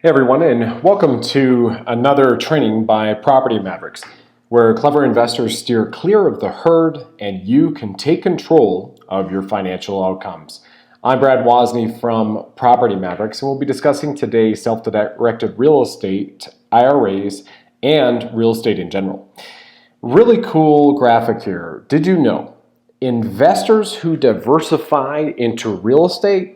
Hey everyone, and welcome to another training by Property Mavericks, where clever investors steer clear of the herd and you can take control of your financial outcomes. I'm Brad Wozni from Property Mavericks, and we'll be discussing today self-directed real estate, IRAs, and real estate in general. Really cool graphic here. Did you know investors who diversify into real estate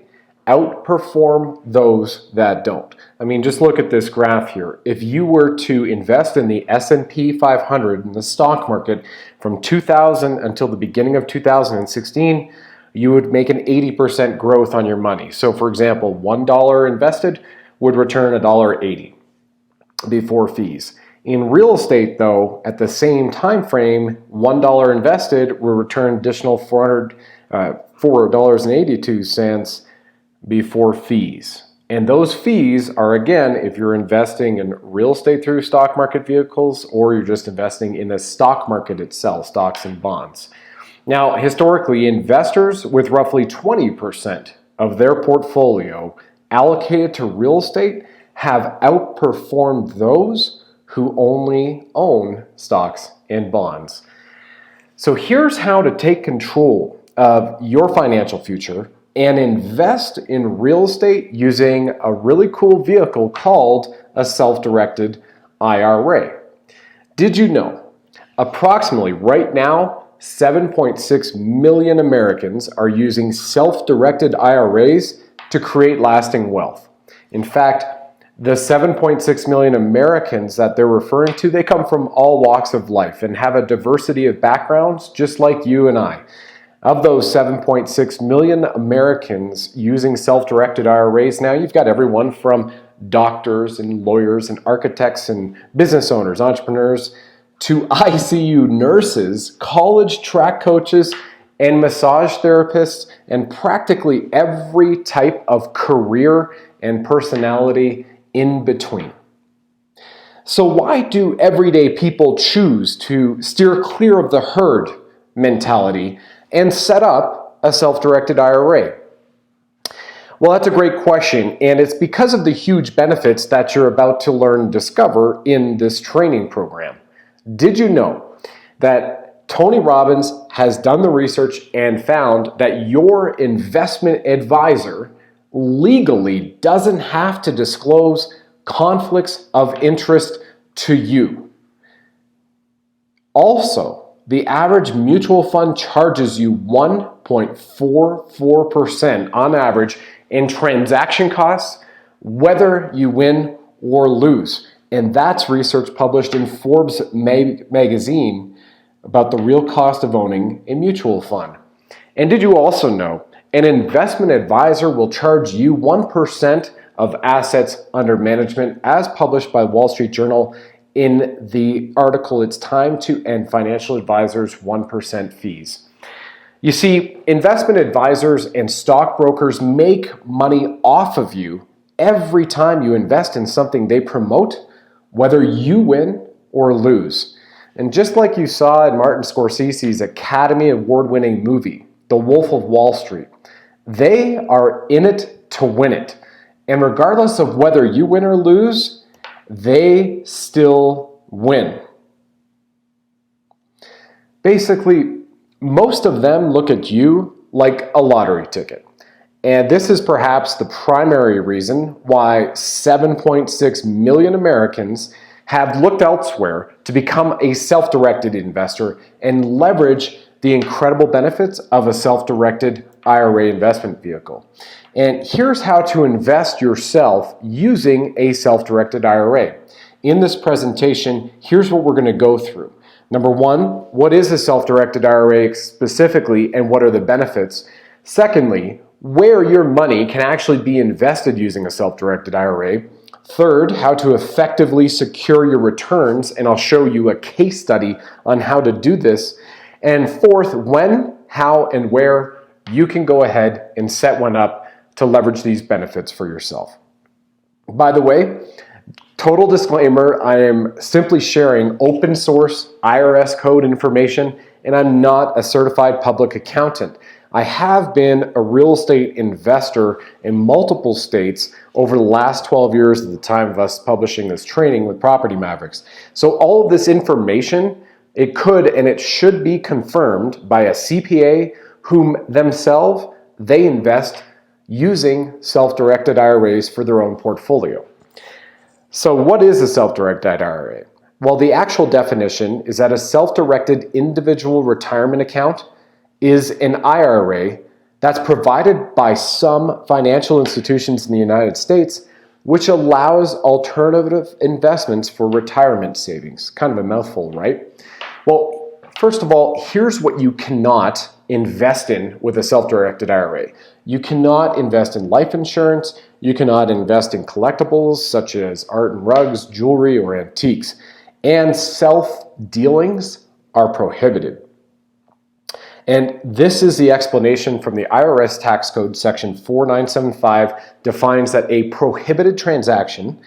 outperform those that don't? I mean, just look at this graph here. If you were to invest in the S&P 500 in the stock market from 2000 until the beginning of 2016, you would make an 80% growth on your money. So for example, $1 invested would return $1.80 before fees. In real estate though, at the same time frame, $1 invested will return additional $4.82 before fees. And those fees are, again, if you're investing in real estate through stock market vehicles or you're just investing in the stock market itself, stocks and bonds. Now, historically, investors with roughly 20% of their portfolio allocated to real estate have outperformed those who only own stocks and bonds. So here's how to take control of your financial future and invest in real estate using a really cool vehicle called a self-directed IRA. Did you know approximately right now 7.6 million Americans are using self-directed IRAs to create lasting wealth? In fact, the 7.6 million Americans that they're referring to, they come from all walks of life and have a diversity of backgrounds just like you and I. Of those 7.6 million Americans using self-directed IRAs, now you've got everyone from doctors and lawyers and architects and business owners, entrepreneurs, to ICU nurses, college track coaches, and massage therapists, and practically every type of career and personality in between. So why do everyday people choose to steer clear of the herd mentality and set up a self-directed IRA? Well, that's a great question, and it's because of the huge benefits that you're about to learn and discover in this training program. Did you know that Tony Robbins has done the research and found that your investment advisor legally doesn't have to disclose conflicts of interest to you? Also, the average mutual fund charges you 1.44% on average in transaction costs, whether you win or lose. And that's research published in Forbes magazine about the real cost of owning a mutual fund. And did you also know an investment advisor will charge you 1% of assets under management, as published by Wall Street Journal in the article It's Time to End Financial Advisors' 1% fees. You see, investment advisors and stockbrokers make money off of you every time you invest in something they promote, whether you win or lose. And just like you saw in Martin Scorsese's Academy Award-winning movie, The Wolf of Wall Street, they are in it to win it. And regardless of whether you win or lose, they still win. Basically, most of them look at you like a lottery ticket. And this is perhaps the primary reason why 7.6 million Americans have looked elsewhere to become a self-directed investor and leverage the incredible benefits of a self-directed IRA investment vehicle. And here's how to invest yourself using a self-directed IRA. In this presentation, here's what we're going to go through. Number one, what is a self-directed IRA specifically and what are the benefits? Secondly, where your money can actually be invested using a self-directed IRA. Third, how to effectively secure your returns, and I'll show you a case study on how to do this. And fourth, when, how, and where you can go ahead and set one up to leverage these benefits for yourself. By the way, total disclaimer, I am simply sharing open source IRS code information, and I'm not a certified public accountant. I have been a real estate investor in multiple states over the last 12 years at the time of us publishing this training with Property Mavericks. So all of this information, it could and it should be confirmed by a CPA whom themselves they invest using self-directed IRAs for their own portfolio. So what is a self-directed IRA? Well, the actual definition is that a self-directed individual retirement account is an IRA that's provided by some financial institutions in the United States, which allows alternative investments for retirement savings. Kind of a mouthful, right? Well, first of all, here's what you cannot invest in with a self-directed IRA. You cannot invest in life insurance. You cannot invest in collectibles such as art and rugs, jewelry, or antiques. And self-dealings are prohibited. And this is the explanation from the IRS tax code section 4975 defines that a prohibited transaction,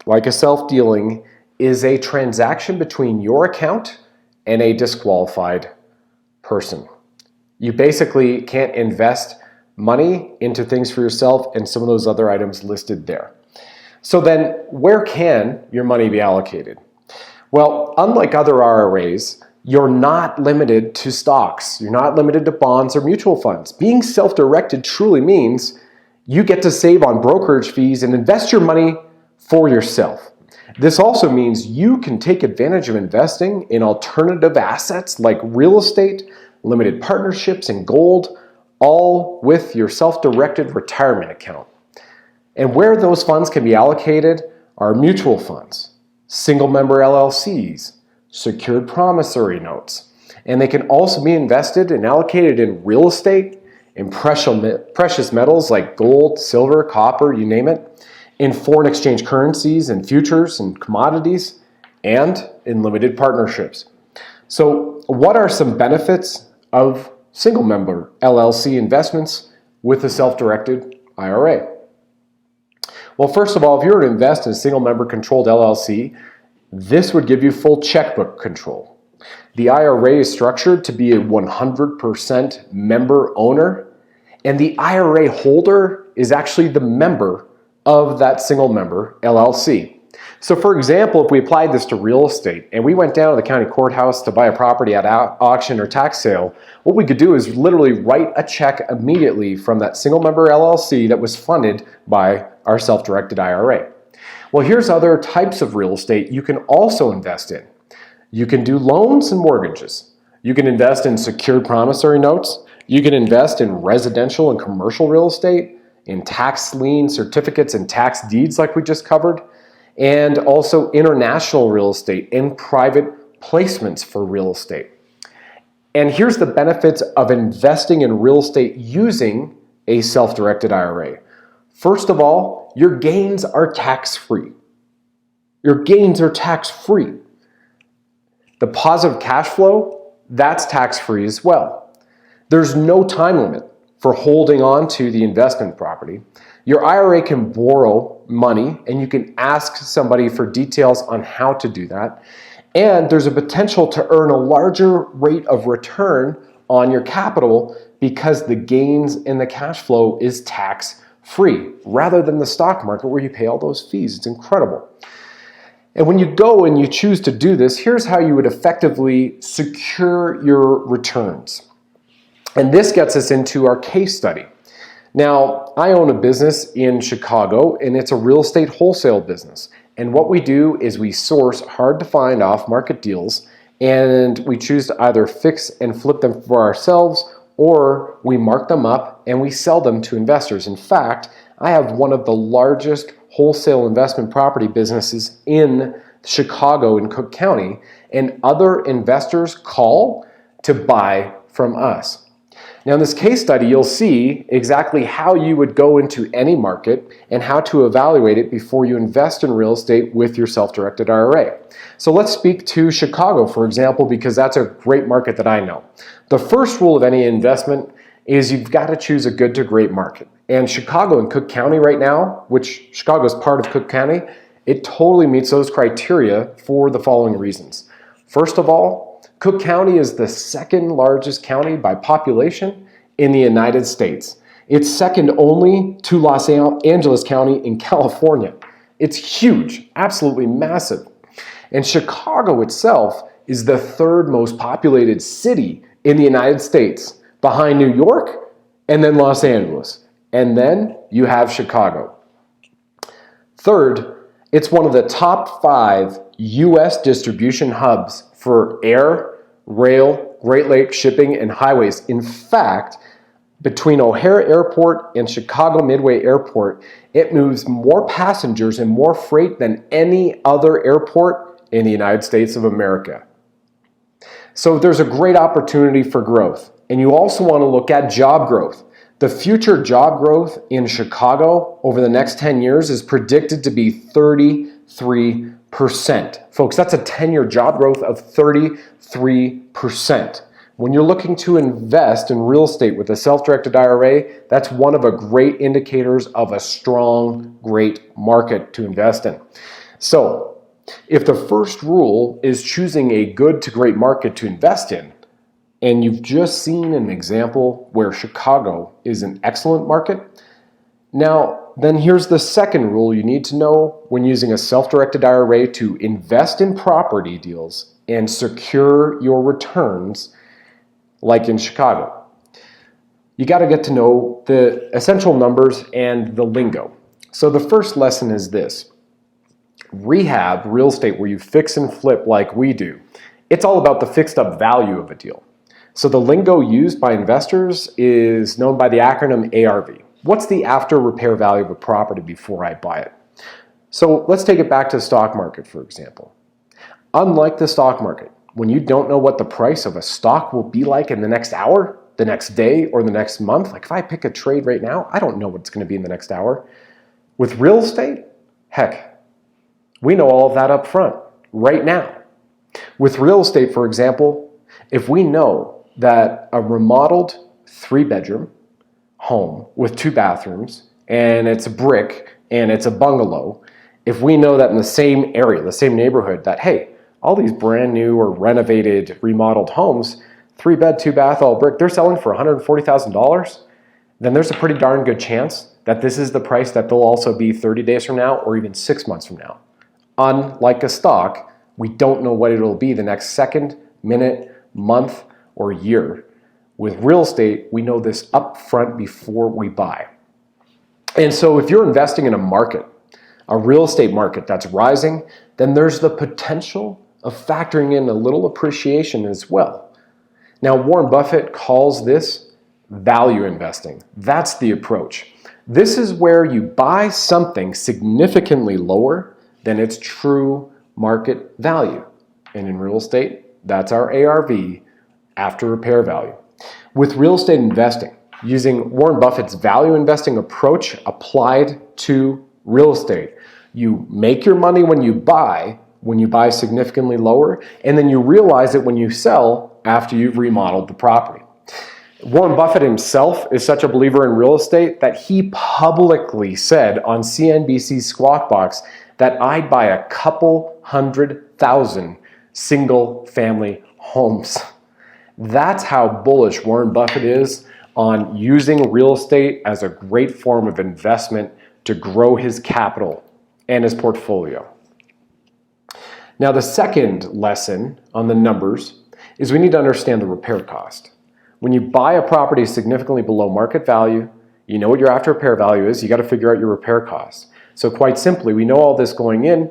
like a self-dealing, is a transaction between your account and a disqualified person. You basically can't invest money into things for yourself and some of those other items listed there. So then where can your money be allocated? Well, unlike other IRAs, you're not limited to stocks. You're not limited to bonds or mutual funds. Being self-directed truly means you get to save on brokerage fees and invest your money for yourself. This also means you can take advantage of investing in alternative assets like real estate, limited partnerships, and gold, all with your self-directed retirement account. And where those funds can be allocated are mutual funds, single-member LLCs, secured promissory notes, and they can also be invested and allocated in real estate, in precious metals like gold, silver, copper, you name it, in foreign exchange currencies and futures and commodities, and in limited partnerships. So what are some benefits of single-member LLC investments with a self-directed IRA? Well, first of all, if you were to invest in a single-member controlled LLC, this would give you full checkbook control. The IRA is structured to be a 100% member owner, and the IRA holder is actually the member of that single-member LLC. So for example, if we applied this to real estate and we went down to the county courthouse to buy a property at auction or tax sale, what we could do is literally write a check immediately from that single-member LLC that was funded by our self-directed IRA. Well, here's other types of real estate you can also invest in. You can do loans and mortgages. You can invest in secured promissory notes. You can invest in residential and commercial real estate, in tax lien certificates and tax deeds like we just covered, and also international real estate and private placements for real estate. And here's the benefits of investing in real estate using a self-directed IRA. First of all, your gains are tax-free. Your gains are tax-free. The positive cash flow, that's tax-free as well. There's no time limit for holding on to the investment property. Your IRA can borrow money and you can ask somebody for details on how to do that. And there's a potential to earn a larger rate of return on your capital because the gains in the cash flow is tax-free rather than the stock market where you pay all those fees. It's incredible. And when you go and you choose to do this, here's how you would effectively secure your returns. And this gets us into our case study. Now, I own a business in Chicago, and it's a real estate wholesale business. And what we do is we source hard-to-find off-market deals, and we choose to either fix and flip them for ourselves, or we mark them up and we sell them to investors. In fact, I have one of the largest wholesale investment property businesses in Chicago and Cook County, and other investors call to buy from us. Now in this case study, you'll see exactly how you would go into any market and how to evaluate it before you invest in real estate with your self-directed IRA. So let's speak to Chicago, for example, because that's a great market that I know. The first rule of any investment is you've got to choose a good to great market. And Chicago and Cook County right now, which Chicago is part of Cook County, it totally meets those criteria for the following reasons. First of all, Cook County is the second largest county by population in the United States. It's second only to Los Angeles County in California. It's huge, absolutely massive. And Chicago itself is the third most populated city in the United States, behind New York and then Los Angeles. And then you have Chicago. Third, it's one of the top 5 U.S. distribution hubs for air, rail, Great Lakes shipping, and highways. In fact, between O'Hare Airport and Chicago Midway Airport, it moves more passengers and more freight than any other airport in the United States of America. So there's a great opportunity for growth. And you also want to look at job growth. The future job growth in Chicago over the next 10 years is predicted to be 33%. Folks, that's a 10-year job growth of 33%. When you're looking to invest in real estate with a self-directed IRA, that's one of the great indicators of a strong, great market to invest in. So, if the first rule is choosing a good to great market to invest in, and you've just seen an example where Chicago is an excellent market, now then here's the second rule you need to know when using a self-directed IRA to invest in property deals and secure your returns like in Chicago. You got to get to know the essential numbers and the lingo. So the first lesson is this. Rehab real estate, where you fix and flip like we do, it's all about the fixed up value of a deal. So the lingo used by investors is known by the acronym ARV. What's the after repair value of a property before I buy it? So let's take it back to the stock market, for example. Unlike the stock market, when you don't know what the price of a stock will be like in the next hour, the next day, or the next month, like if I pick a trade right now, I don't know what it's going to be in the next hour. With real estate, heck, we know all of that up front, right now. With real estate, for example, if we know that a remodeled 3-bedroom home with 2 bathrooms, and it's a brick, and it's a bungalow, if we know that in the same area, the same neighborhood, that, hey, all these brand new or renovated, remodeled homes, 3-bed, 2-bath, all brick, they're selling for $140,000, then there's a pretty darn good chance that this is the price that they'll also be 30 days from now or even 6 months from now. Unlike a stock, we don't know what it'll be the next second, minute, month, or year. With real estate, we know this up front before we buy. And so if you're investing in a market, a real estate market that's rising, then there's the potential of factoring in a little appreciation as well. Now, Warren Buffett calls this value investing. That's the approach. This is where you buy something significantly lower than its true market value. And in real estate, that's our ARV, after repair value. With real estate investing, using Warren Buffett's value investing approach applied to real estate, you make your money when you buy significantly lower, and then you realize it when you sell after you've remodeled the property. Warren Buffett himself is such a believer in real estate that he publicly said on CNBC's Squawk Box that I'd buy a couple 100,000 single-family homes. That's how bullish Warren Buffett is on using real estate as a great form of investment to grow his capital and his portfolio. Now, the second lesson on the numbers is we need to understand the repair cost. When you buy a property significantly below market value, you know what your after repair value is, you got to figure out your repair costs. So quite simply, we know all this going in,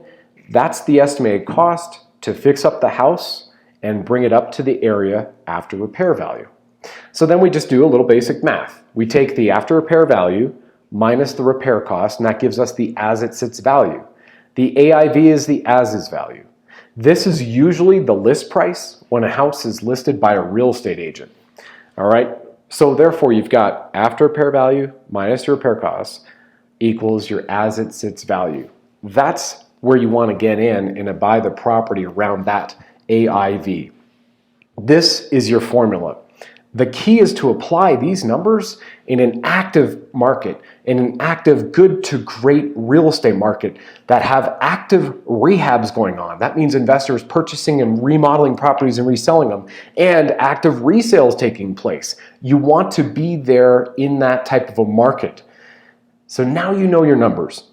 that's the estimated cost to fix up the house and bring it up to the area after repair value. So then we just do a little basic math. We take the after repair value minus the repair cost, and that gives us the as it sits value. The AIV is the as is value. This is usually the list price when a house is listed by a real estate agent. All right, so therefore you've got after repair value minus your repair costs equals your as it sits value. That's where you want to get in and buy the property around that AIV. This is your formula. The key is to apply these numbers in an active market, in an active good to great real estate market that have active rehabs going on. That means investors purchasing and remodeling properties and reselling them, and active resales taking place. You want to be there in that type of a market. So now you know your numbers.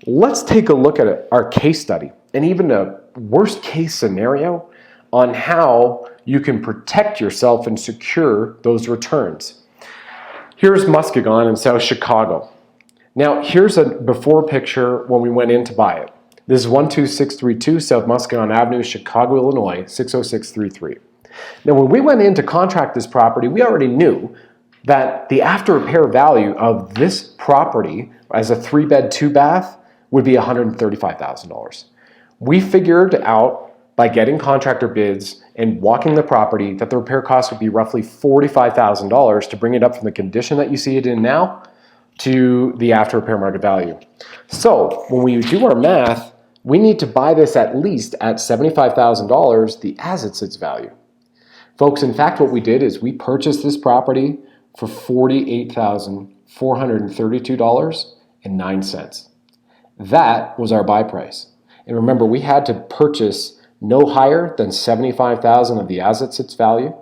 Let's take a look at our case study and even a worst case scenario on how you can protect yourself and secure those returns. Here's Muskegon in South Chicago. Now, here's a before picture when we went in to buy it. This is 12632 South Muskegon Avenue, Chicago, Illinois, 60633. Now, when we went in to contract this property, we already knew that the after repair value of this property as a 3-bed, 2-bath would be $135,000. We figured out by getting contractor bids and walking the property that the repair cost would be roughly $45,000 to bring it up from the condition that you see it in now to the after repair market value. So when we do our math, we need to buy this at least at $75,000, the as it sits value. Folks, in fact, what we did is we purchased this property for $48,432.09. That was our buy price. And remember, we had to purchase no higher than $75,000 of the as it sits value.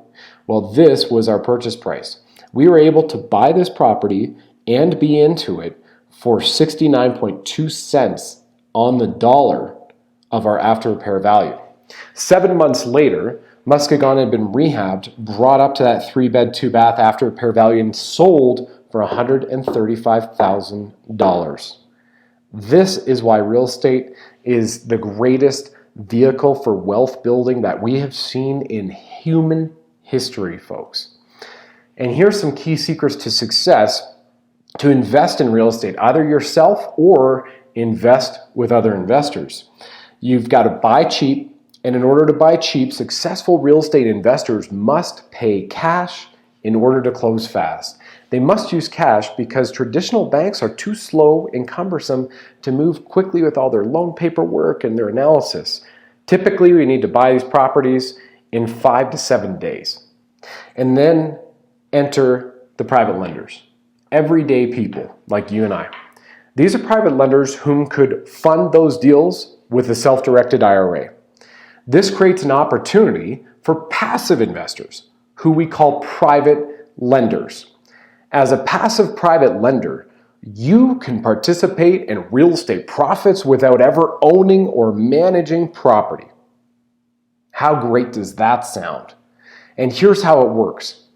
Well, this was our purchase price. We were able to buy this property and be into it for 69.2 cents on the dollar of our after repair value. 7 months later, Muskegon had been rehabbed, brought up to that 3-bed, 2-bath after repair value and sold for $135,000. This is why real estate is the greatest vehicle for wealth building that we have seen in human history, folks. And here's some key secrets to success to invest in real estate, either yourself or invest with other investors. You've got to buy cheap, and in order to buy cheap, successful real estate investors must pay cash in order to close fast. They must use cash because traditional banks are too slow and cumbersome to move quickly with all their loan paperwork and their analysis. Typically, we need to buy these properties in 5 to 7 days. And then enter the private lenders, everyday people like you and I. These are private lenders whom could fund those deals with a self-directed IRA. This creates an opportunity for passive investors, who we call private lenders. As a passive private lender, you can participate in real estate profits without ever owning or managing property. How great does that sound? And here's how it works.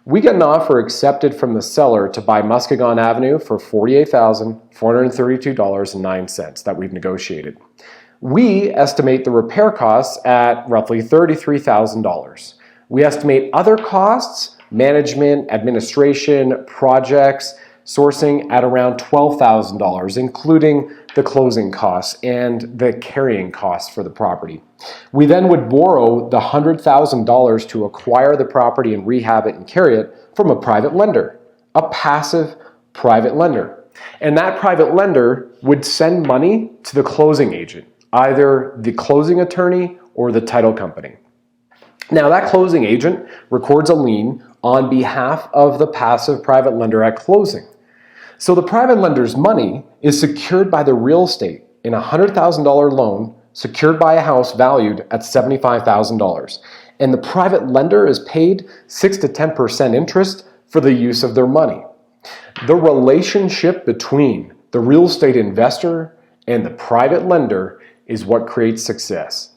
We get an offer accepted from the seller to buy Muskegon Avenue for $48,432.09 that we've negotiated. We estimate the repair costs at roughly $33,000. We estimate other costs, management, administration, projects, sourcing at around $12,000, including the closing costs and the carrying costs for the property. We then would borrow the $100,000 to acquire the property and rehab it and carry it from a private lender, a passive private lender. And that private lender would send money to the closing agent, either the closing attorney or the title company. Now, that closing agent records a lien on behalf of the passive private lender at closing. So the private lender's money is secured by the real estate in a $100,000 loan secured by a house valued at $75,000. And the private lender is paid 6 to 10% interest for the use of their money. The relationship between the real estate investor and the private lender is what creates success.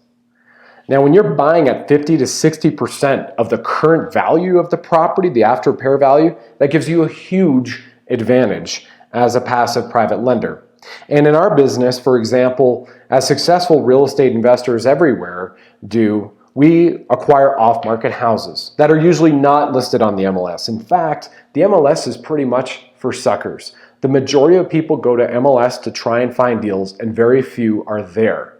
Now, when you're buying at 50 to 60% of the current value of the property, the after repair value, that gives you a huge advantage as a passive private lender. And in our business, for example, as successful real estate investors everywhere do, we acquire off-market houses that are usually not listed on the MLS. In fact, the MLS is pretty much for suckers. The majority of people go to MLS to try and find deals, and very few are there.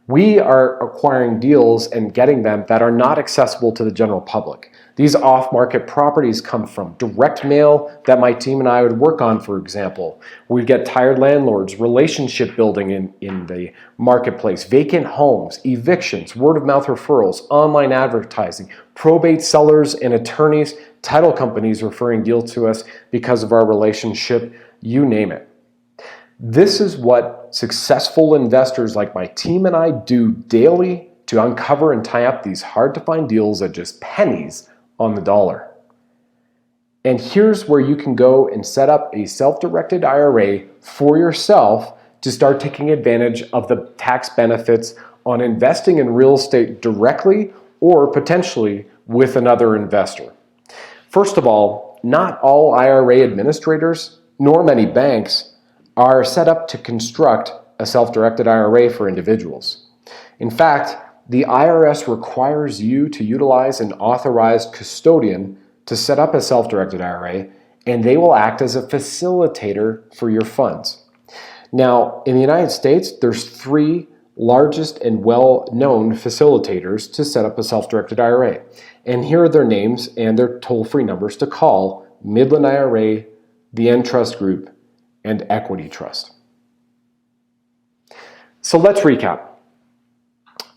We are acquiring deals and getting them that are not accessible to the general public. These off-market properties come from direct mail that my team and I would work on, for example. We'd get tired landlords, relationship building in the marketplace, vacant homes, evictions, word-of-mouth referrals, online advertising, probate sellers and attorneys, title companies referring deals to us because of our relationship, you name it. This is what successful investors like my team and I do daily to uncover and tie up these hard-to-find deals at just pennies on the dollar. And here's where you can go and set up a self-directed IRA for yourself to start taking advantage of the tax benefits on investing in real estate directly or potentially with another investor. First of all, not all IRA administrators, nor many banks, are set up to construct a self-directed IRA for individuals. In fact, the IRS requires you to utilize an authorized custodian to set up a self-directed IRA, and they will act as a facilitator for your funds. Now, in the United States, there's 3 largest and well-known facilitators to set up a self-directed IRA. And here are their names and their toll-free numbers to call: Midland IRA, the Entrust Group, and Equity Trust. So let's recap.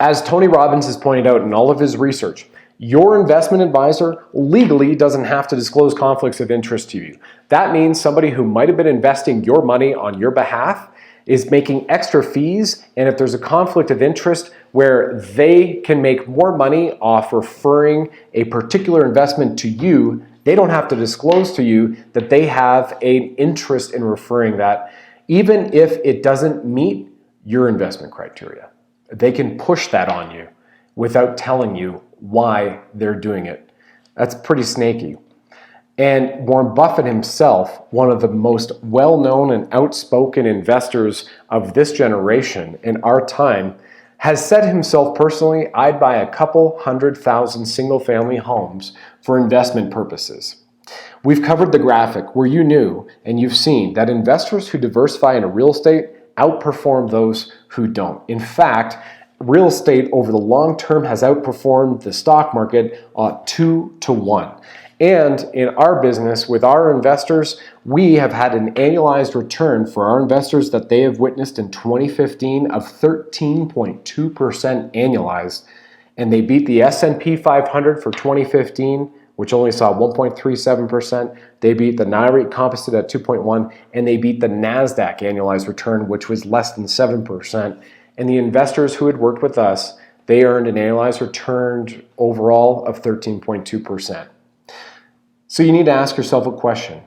As Tony Robbins has pointed out in all of his research, your investment advisor legally doesn't have to disclose conflicts of interest to you. That means somebody who might have been investing your money on your behalf is making extra fees, and if there's a conflict of interest where they can make more money off referring a particular investment to you, they don't have to disclose to you that they have an interest in referring that, even if it doesn't meet your investment criteria. They can push that on you without telling you why they're doing it. That's pretty snaky. And Warren Buffett himself, one of the most well-known and outspoken investors of this generation in our time, has said himself personally, I'd buy a couple 100,000 single-family homes for investment purposes. We've covered the graphic where you knew and you've seen that investors who diversify into real estate outperform those who don't. In fact, real estate over the long term has outperformed the stock market 2 to 1. And in our business with our investors, we have had an annualized return for our investors that they have witnessed in 2015 of 13.2% annualized. And they beat the S&P 500 for 2015, which only saw 1.37%. They beat the Mavericks composite at 2.1%, and they beat the NASDAQ annualized return, which was less than 7%. And the investors who had worked with us, they earned an annualized return overall of 13.2%. So you need to ask yourself a question.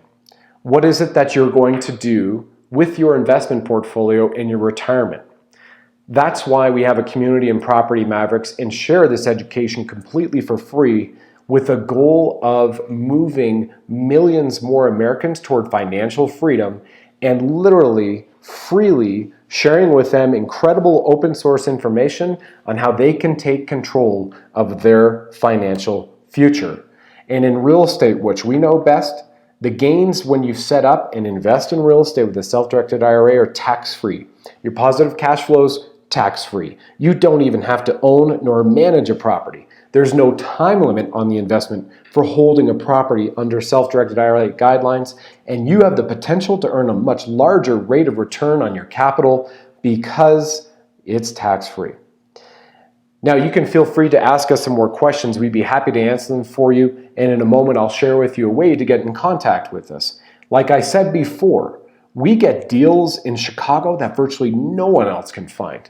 What is it that you're going to do with your investment portfolio in your retirement? That's why we have a community in Property Mavericks and share this education completely for free, with a goal of moving millions more Americans toward financial freedom and literally freely sharing with them incredible open source information on how they can take control of their financial future. And in real estate, which we know best, the gains when you set up and invest in real estate with a self-directed IRA are tax-free. Your positive cash flows, tax-free. You don't even have to own nor manage a property. There's no time limit on the investment for holding a property under self-directed IRA guidelines, and you have the potential to earn a much larger rate of return on your capital because it's tax-free. Now, you can feel free to ask us some more questions. We'd be happy to answer them for you, and in a moment I'll share with you a way to get in contact with us. Like I said before, we get deals in Chicago that virtually no one else can find.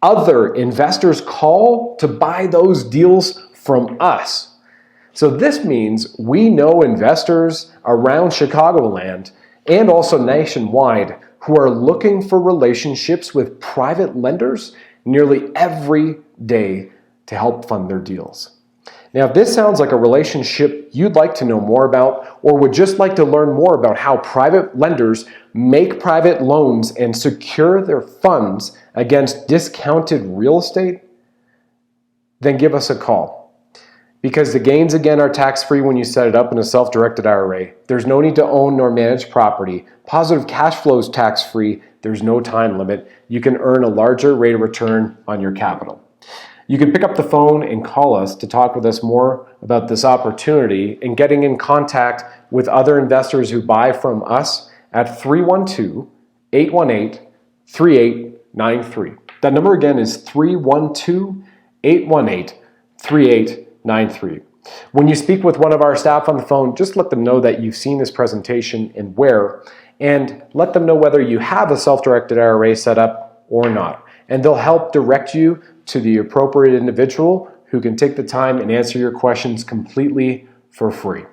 Other investors call to buy those deals from us. So this means we know investors around Chicagoland and also nationwide who are looking for relationships with private lenders nearly every day to help fund their deals. Now, if this sounds like a relationship you'd like to know more about, or would just like to learn more about how private lenders make private loans and secure their funds against discounted real estate, then give us a call. Because the gains, again, are tax-free when you set it up in a self-directed IRA. There's no need to own nor manage property. Positive cash flow is tax-free. There's no time limit. You can earn a larger rate of return on your capital. You can pick up the phone and call us to talk with us more about this opportunity and getting in contact with other investors who buy from us at 312-818-3893. That number again is 312-818-3893. When you speak with one of our staff on the phone, just let them know that you've seen this presentation and where, and let them know whether you have a self-directed IRA set up or not. And they'll help direct you to the appropriate individual who can take the time and answer your questions completely for free.